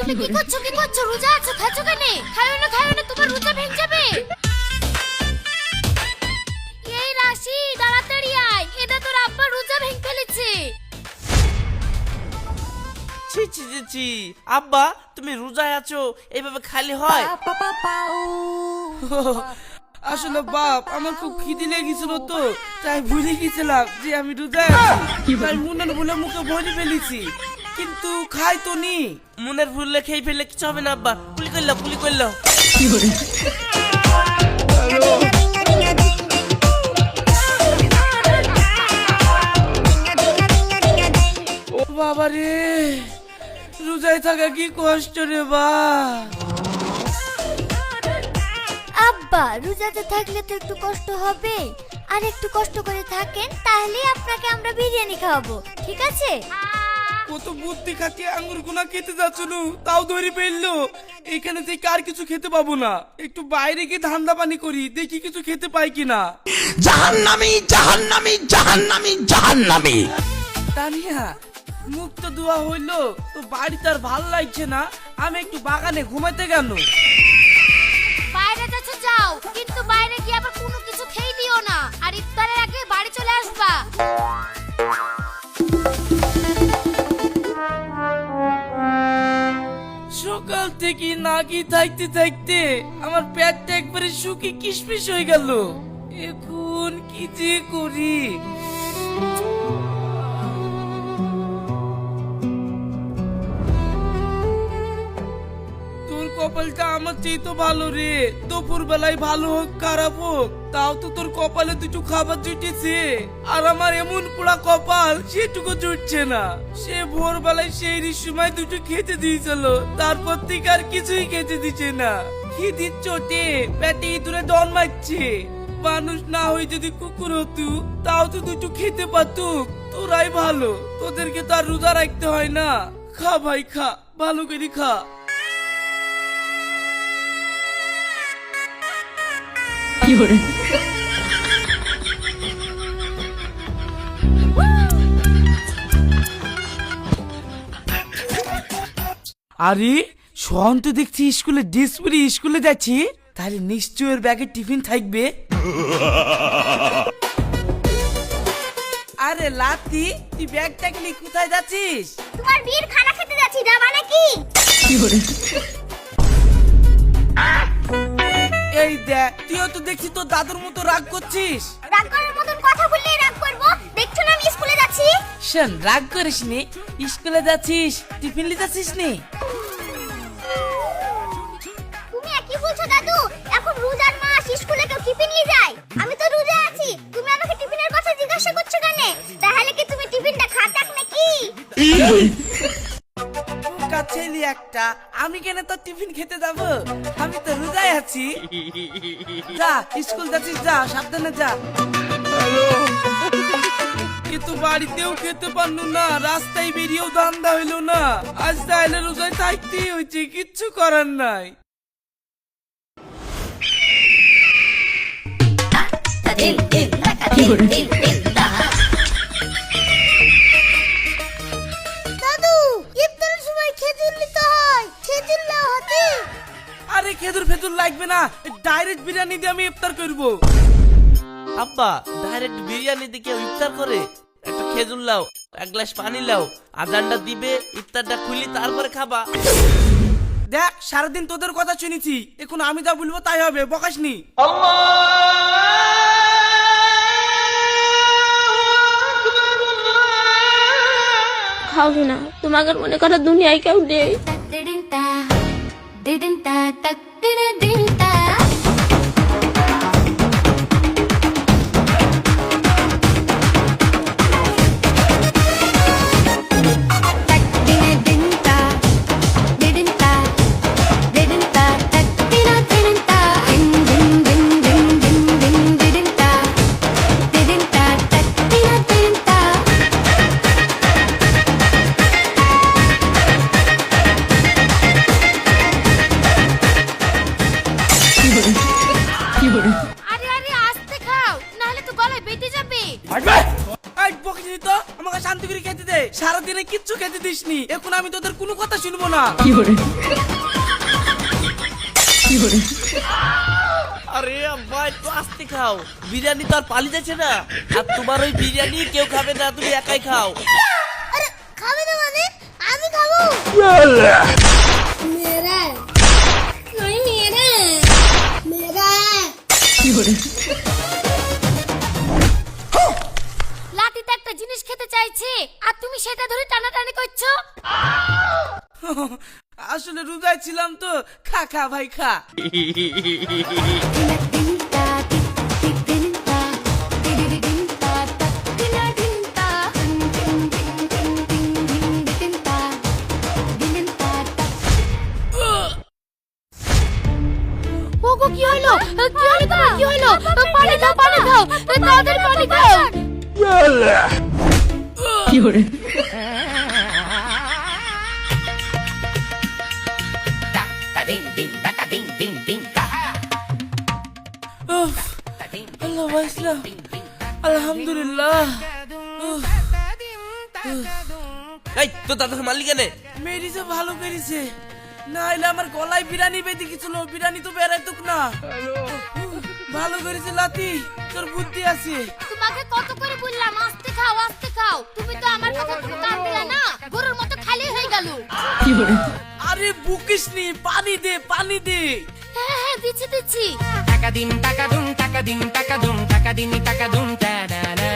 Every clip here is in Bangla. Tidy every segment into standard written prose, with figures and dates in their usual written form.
তাহলে কি করছো রোজা আছো খাচ্ছো কেন? খাইও না তোমার রোজা ভেঙে যাবে। এই রাশি তাড়াতাড়ি আয়, এটা তোর আব্বা রোজা ভেঙে ফেলেছে। ছি ছি ছি ছি, আব্বা তুমি রোজায় আছো এইভাবে খালি হয়? আসলে বাপ আমার খুব খিদে লেগেছিল তো, তাই ভুলে গেছিলাম যে আমি রোজায় আছি, তাই মনের ভুলে মুখে ভরে ফেলেছি, কিন্তু খাই তো নি। মনের ভুললে খেয়ে ফেললে কিছু হবে না আব্বা, কুলি করলো। ও বাবা রে, রোজায় থাকা কি কষ্ট রে বা। আব্বা রোজাতে থাকলে তো একটু কষ্ট হবে, আর একটু কষ্ট করে থাকেন তাহলে আপনাকে আমরা বিরিয়ানি খাওয়াবো, ঠিক আছে? কত বুদ্ধি খাটিয়ে আঙ্গুর গুনা খেতে যাচ্ছ নু, তাও ধরে ফেললো। এখানে থেকে আর কিছু খেতে পাবো না, একটু বাইরে গিয়ে ধান্দা পানি করি, দেখি কিছু খেতে পাই কিনা। জাহান্নামী জাহান্নামী জাহান্নামী জাহান্নামী। তানিয়া মুখ তো ধোয়া হইলো, তো বাড়িতে আর ভাল লাগছে না, আমি একটু বাগানে ঘুমাতে গেল। বাইরে যাচ্ছ যাও, কিন্তু বাইরে গিয়ে আবার কোনো কিছু খেয়ে দিও না, আর ইফতারের আগে বাড়ি চলে আসবা। সকাল থেকে নাকি থাকতে থাকতে আমার পেটটা একবারে শুকিয়ে কিশমিশ হয়ে গেল, এখন কি যে করি। তোর কপালটা আমার চেয়ে তো ভালো রে, দুপুর বেলায় ভালো হোক খারাপ হোক, তাও তো তোর কপালে দুটো খাবার জুটেছে, আর আমার এমন পোড়া কপাল সেটুকু জুটছে না। সে ভোর বেলায় সেই সময় দুটো খেতে দিয়েছিল, তারপর থেকে আর কিছুই খেতে দিচ্ছে না। খিদির চোটে পেটে ইঁদুরে ডন মারছে। মানুষ না হয়ে যদি কুকুর হতু, তাও তো দুটো খেতে পারতুক। তোরাই ভালো, তোদেরকে তো আর রোজা রাখতে হয় না। খা ভাই খা, ভালো করে খা। আরে সোহন তো দেখছি স্কুলে ড্রেস পরে স্কুলে যাচ্ছি, তাহলে নিশ্চয় ওর ব্যাগে টিফিন থাকবে। আরে লাতি, তুই ব্যাগটা নিয়ে কোথায় যাচ্ছিস? তোমার বিয়ের খানা খেতে যাচ্ছি, যাবা নাকি? এই দেখ, তুইও তো দেখছি তোর দাদুর মতো রাগ করছিস। রাগ করার মতন কথা বললেই রাগ করব, দেখছো না আমি স্কুলে যাচ্ছি। শোন, রাগ করিস নি, স্কুলে যাচ্ছিস, টিফিন নিতে যাচ্ছিস নি। তুমি কি বলছো দাদু? এখন রোজার মাস, স্কুলে কেউ টিফিন নিয়ে যায়? আমি তো রোজা আছি, তুমি আমাকে টিফিনের কথা জিজ্ঞাসা করছো কেন? তাহলে কি তুমি টিফিনটা খাতাক নাকি? ছেলে একটা, আমি কেন তোর টিফিন খেতে যাব? আমি তো রোজায় আছি। যা স্কুল যাচ্ছিস, যা সাবধানে যা। কিন্তু বাড়িতেও খেতে পারলো না, রাস্তায় বেরিয়েও ধান্দা হইলো না, আজ তাহলে রোজায় থাকতেই হয়েছে, কিচ্ছু করার নাই। দাদু, ইফতারের সময় খেজুর নিতে হয়, খেজুর নাও হাতে। আরে খেজুর ফেজুর লাগবে না, ডাইরেক্ট বিরিয়ানি দিয়ে আমি ইফতার করবো। আব্বা ডাইরেক্ট বিরিয়ানি দিয়ে কেউ ইফতার করে? একটা খেজুর লাও, এক গ্লাস পানি লাও, আজানটা দিবে, ইফতারটা খুলি তারপরে খাবা। দেখ, সারাদিন তোদের কথা শুনেছি, এখন আমি যা বলবো তাই হবে, বকাসনি। খাওয়াবে না, তোমাকে মনে করো দুনিয়ায় কেউ নেই। সারাদিনে কিচ্ছু খেতে দিসনি, এখন আমি তোদের কোনো কথা শুনবো না। আরে আব্বা একটু আস্তে খাও, বিরিয়ানি তো আর পালি যাচ্ছে না। আর তোমার ওই বিরিয়ানি কেউ খাবে না, তুমি একাই খাও। আরে খাবে না মানে আমি খাবো। মেরা नहीं मेरा मेरा লাতিতে একটা জিনিস খেতে চাইছে আর তুমি সেটা ধরে টানাটানি করছো। আসলে রোজায় ছিলাম তো, খা খা ভাই খা। ওগো কি হলো কি হলো তোমার কি হলো? পানি দাও তাড়াতাড়ি পানি দাও। উফ, আল্লাহ বাঁচলাম, আলহামদুলিল্লাহ। এই তো দাদা মারলি কেন? মেরিছে ভালো করেছে, না হলে আমার গলায় বিরানি বেঁধে গেছিল, বিরানি তো বেড়াইতুক না। ভালো করেছে লাতি, তোর বুদ্ধি আছে। তোমাকে কত করে বললাম আস্তে খাও, তুমি তো আমার কথা কোনো কান দিলে না, গরুর মতো খালি হয়ে গেল। আরে বুকিস নি, পানি দে পানি দে। হ্যাঁ দিচ্ছি। Taka dim taka dum taka dim taka dum taka dim taka dum da da da.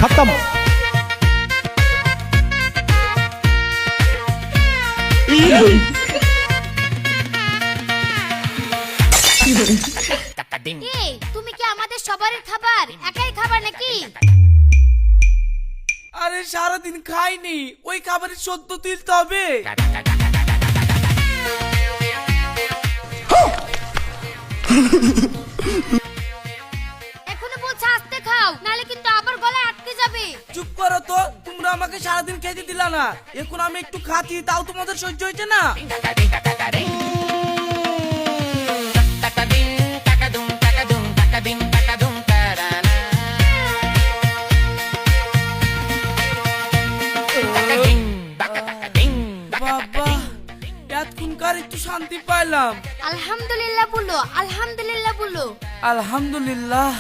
खत्म। Taka dim. এই তুমি কি আমাদের সবার খাবার একাই খাবার নাকি? আরে সারাদিন খাইনি, ওই খাবারের সদ্য তুলতে হবে। এখনো বলছ আস্তে খাও, নালে কিন্তু আবার গলায় আটকে যাবে। চুপ করো তো, তোমরা আমাকে সারাদিন খেতে দিলা না, এখন আমি একটু খাচ্ছি তাও তোমাদের সহ্য হয়েছে না। Taka dim taka dim. Taka dim taka dum taka dum taka dim taka dum da da da. Taka dim taka taka dim. বাবা, এতক্ষণকার একটু শান্তি পাইলাম। আলহামদুলিল্লাহ বলো, আলহামদুলিল্লাহ বলো। আলহামদুলিল্লাহ,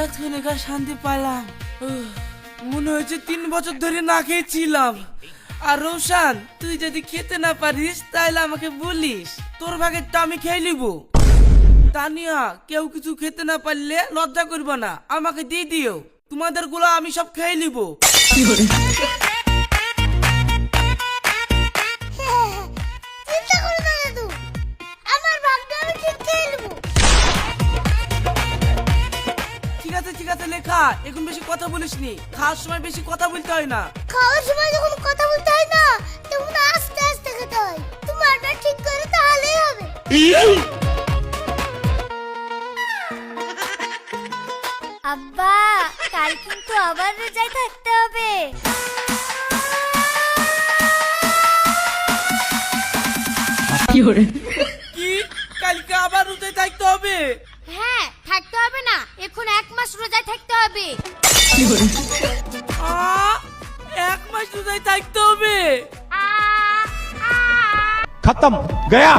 এতক্ষণকার শান্তি পাইলাম। মনে হয়েছে 3 বছর ধরে না খেয়েছিলাম। আর রোশান, তুই যদি খেতে না পারিস তাহলে আমাকে বলিস, তোর ভাগেরটা আমি খেয়ে নিব। তানিয়া, কেউ কিছু খেতে না পারলে লজ্জা করবে না, আমাকে দিয়ে দিও, তোমাদের গুলো আমি সব খেয়ে নিব। চিন্তা করো না দাদু, আমার ভাগটা আমি ঠিক খেয়ে নেব। ঠিক আছে লেখা, এখন বেশি কথা বলিস নি, খাওয়ার সময় বেশি কথা বলতে হয় না। খাওয়ার সময় যখন কথা বলতে হয় না, তখন আস্তে আস্তে খেতে হয়। তোমারটা ঠিক করে তাহলেই হবে। আব্বা, কাল কিন্তু আবার রোজায় থাকতে হবে। কি, কালকে আবার রোজায় থাকতে হবে? হ্যাঁ, থাকতে হবে না, এখন 1 মাস রোজায় থাকতে হবে। 1 মাস রোজায় থাকতে হবে? खत्म गया।